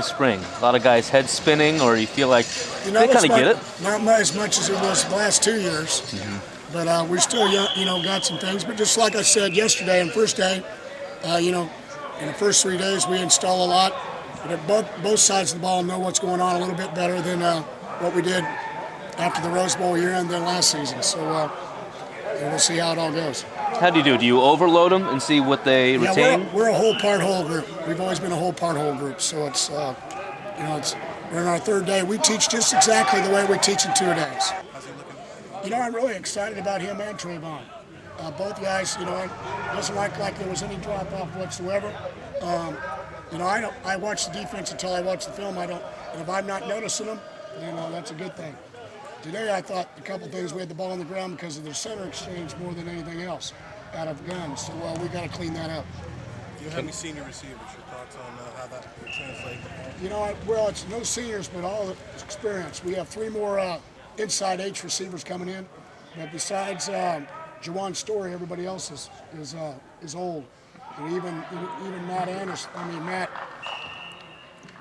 Spring? A lot of guys head spinning, or you feel like they kind of get it? Not as much as it was the last 2 years, but we still got some things. But just like I said yesterday and first day, in the first 3 days we install a lot. But both sides of the ball know what's going on a little bit better than what we did after the Rose Bowl year and then last season. So we'll see how it all goes. How do you do? Do you overload them and see what they retain? Yeah, we're a whole part whole group. We've always been a whole part whole group. So it's we're in our third day. We teach just exactly the way we teach in 2 days. How's he looking? I'm really excited about him and Trayvon. Both guys, it doesn't like there was any drop off whatsoever. I watch the defense until I watch the film. And if I'm not noticing them, that's a good thing. Today I thought a couple things. We had the ball on the ground because of the center exchange more than anything else out of guns. So we got to clean that up. You have any senior receivers? Your thoughts on how that will translate? Well, it's no seniors, but all experience. We have 3 more inside H receivers coming in. But besides Jawan Story, everybody else is old. And even Matt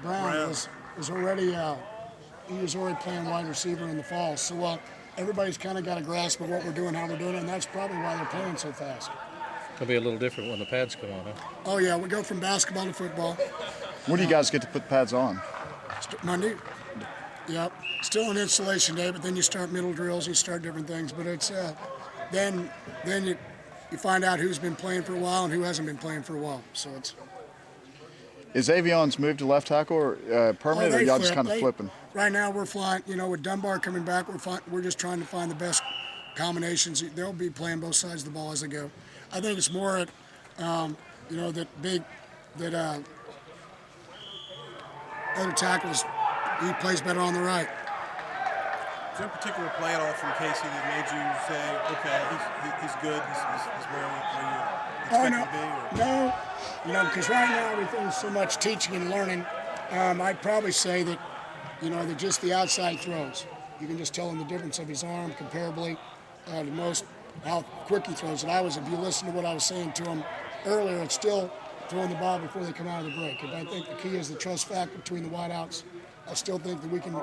Brown was already he was already playing wide receiver in the fall. So everybody's kind of got a grasp of what we're doing, how we're doing it, and that's probably why they're playing so fast. It'll be a little different when the pads come on, huh? Oh yeah, we go from basketball to football. When do you guys get to put the pads on? Monday. Yep. Still an installation day, but then you start middle drills, you start different things. But it's then you find out who's been playing for a while and who hasn't been playing for a while. So it's. Is Avion's move to left tackle or permanent, or y'all just kind of flipping? Right now we're flying. With Dunbar coming back, we're just trying to find the best combinations. They'll be playing both sides of the ball as they go. I think it's more at, other tackles, he plays better on the right. Is there a particular play at all from Casey that made you say, okay, he's good, he's where you expect to be? No, because right now everything's so much teaching and learning. I'd probably say that, that just the outside throws. You can just tell him the difference of his arm comparably to how quick he throws it. If you listen to what I was saying to him earlier, it's still throwing the ball before they come out of the break. And I think the key is the trust factor between the wideouts. I still think that we can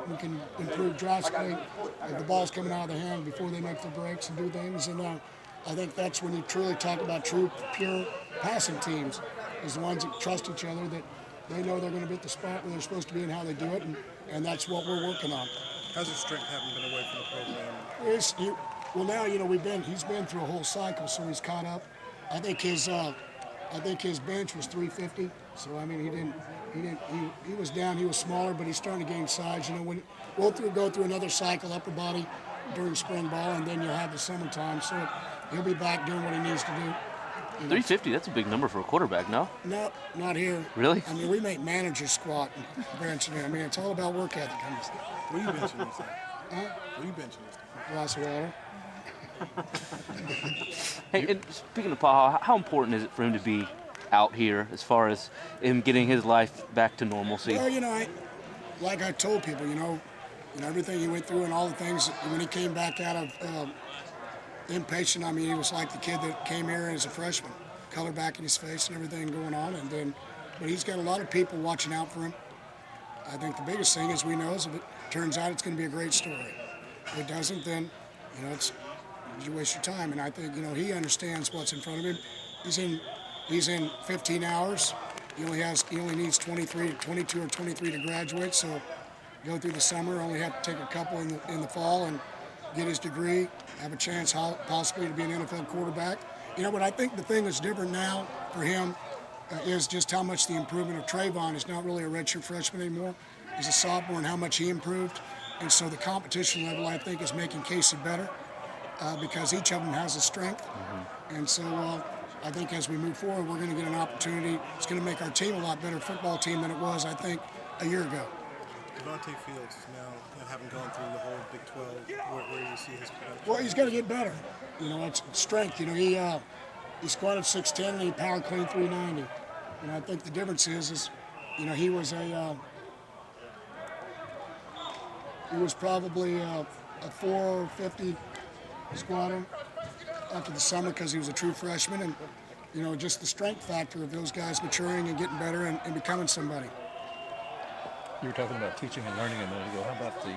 improve drastically if the ball's coming out of the hand before they make their breaks and do things. And I think that's when you truly talk about true, pure passing teams, is the ones that trust each other, that they know they're going to be at the spot where they're supposed to be and how they do it, and that's what we're working on. How's his strength having been away from the program? Now he's been through a whole cycle, so he's caught up. I think his bench was 350. So he was down. He was smaller, but he's starting to gain size. When we'll go through another cycle, upper body during spring ball, and then you'll have the summertime. So he'll be back doing what he needs to do. 350, that's a big number for a quarterback, no? No, not here. Really? We make managers squat and bench. It's all about work ethic. What are you benching this time? Huh? What are you benching this time? Glass of water. Hey, and speaking of Paul, how important is it for him to be out here as far as him getting his life back to normalcy? Well, like I told people, everything he went through and all the things, when he came back out of inpatient, he was like the kid that came here as a freshman, color back in his face and everything going on. But he's got a lot of people watching out for him. I think the biggest thing, as we know, is if it turns out it's going to be a great story. If it doesn't, then, you waste your time. And I think, he understands what's in front of him. He's in 15 hours. He only needs 22 or 23 to graduate. So go through the summer, only have to take a couple in the fall and get his degree, have a chance possibly to be an NFL quarterback. But I think the thing that's different now for him is just how much the improvement of Trayvon is not really a redshirt freshman anymore. He's a sophomore, and how much he improved. And so the competition level, I think, is making Casey better because each of them has a strength. Mm-hmm. And so I think as we move forward, we're going to get an opportunity. It's going to make our team a lot better football team than it was, I think, a year ago. Devontae Fields is now, having gone through the whole Big 12, where do you see his potential? Well, he's got to get better. It's strength. He squatted 6'10", and he power clean 390. I think the difference is he was probably a 450 squatter after the summer because he was a true freshman, and just the strength factor of those guys maturing and getting better and becoming somebody. You were talking about teaching and learning a minute ago. How about the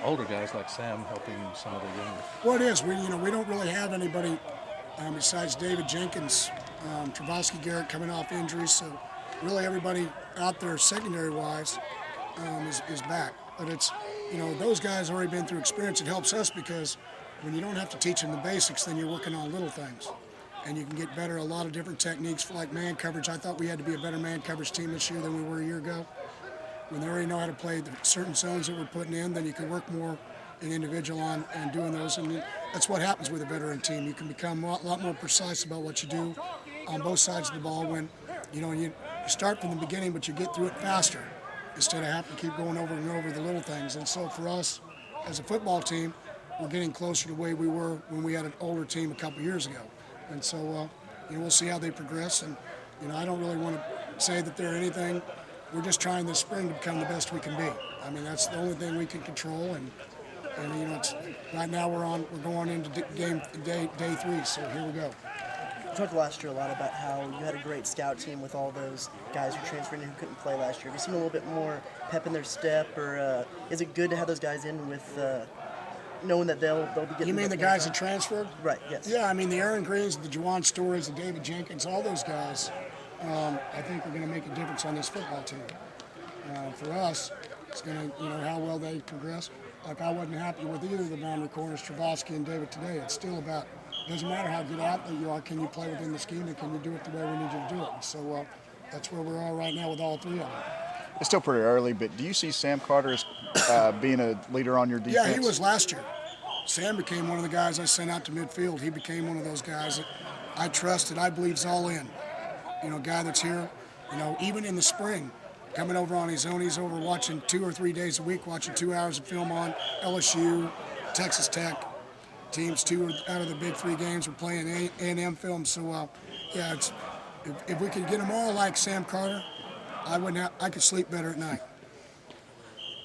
older guys like Sam helping some of the younger? Well, it is. We don't really have anybody besides David Jenkins, Travasky Garrett coming off injuries. So really everybody out there secondary-wise is back. But it's, those guys already been through experience. It helps us because when you don't have to teach them the basics, then you're working on little things. And you can get better at a lot of different techniques for like man coverage. I thought we had to be a better man coverage team this year than we were a year ago. When they already know how to play the certain zones that we're putting in, then you can work more in individual on and doing those. And that's what happens with a veteran team. You can become a lot more precise about what you do on both sides of the ball when, you start from the beginning, but you get through it faster instead of having to keep going over and over the little things. And so for us, as a football team, we're getting closer to the way we were when we had an older team a couple years ago. And so, we'll see how they progress. And, I don't really want to say that they're anything. We're just trying this spring to become the best we can be. I mean, that's the only thing we can control. And it's, right now we're going into day 3, so here we go. You talked last year a lot about how you had a great scout team with all those guys who transferred in who couldn't play last year. Have you seen a little bit more pep in their step, or is it good to have those guys in with knowing that they'll be getting? You mean the guys that transferred? Right. Yes. Yeah, I mean the Aaron Greens, the Juwan Stories, the David Jenkins, all those guys. I think are going to make a difference on this football team. For us, it's going to, how well they progress. Like I wasn't happy with either of the boundary corners, Travasky and David today. It's still about, doesn't matter how good athlete you are, can you play within the scheme and can you do it the way we need you to do it? And so that's where we are right now with all 3 of them. It's still pretty early, but do you see Sam Carter as being a leader on your defense? Yeah, he was last year. Sam became one of the guys I sent out to midfield. He became one of those guys that I trusted. I believe's all in. Guy that's here, even in the spring, coming over on his own. He's over watching 2 or 3 days a week, watching 2 hours of film on LSU, Texas Tech. Teams 2 out of the big 3 games we're playing A&M film. So, if we could get them all like Sam Carter, I could sleep better at night.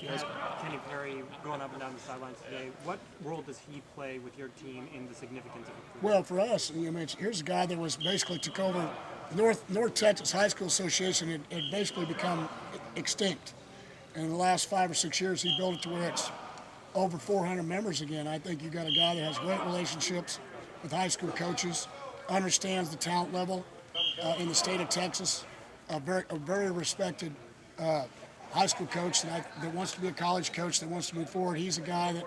You guys, Kenny Perry going up and down the sidelines today. What role does he play with your team in the significance of it? Well, for us, here's a guy that was basically took over North Texas High School Association. Had basically become extinct. And in the last 5 or 6 years, he built it to where it's over 400 members again. I think you got a guy that has great relationships with high school coaches, understands the talent level in the state of Texas, a very respected high school coach that wants to be a college coach, that wants to move forward. He's a guy that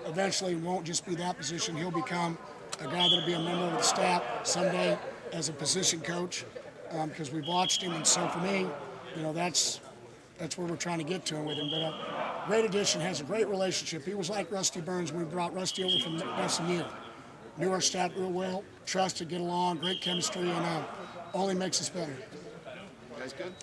eventually won't just be that position. He'll become a guy that'll be a member of the staff someday as a position coach because we've watched him. And so for me, that's where we're trying to get to him with him. But great addition, has a great relationship. He was like Rusty Burns when we brought Rusty over from SMU. Knew our staff real well, trusted, get along, great chemistry, and only makes us better. Guys good?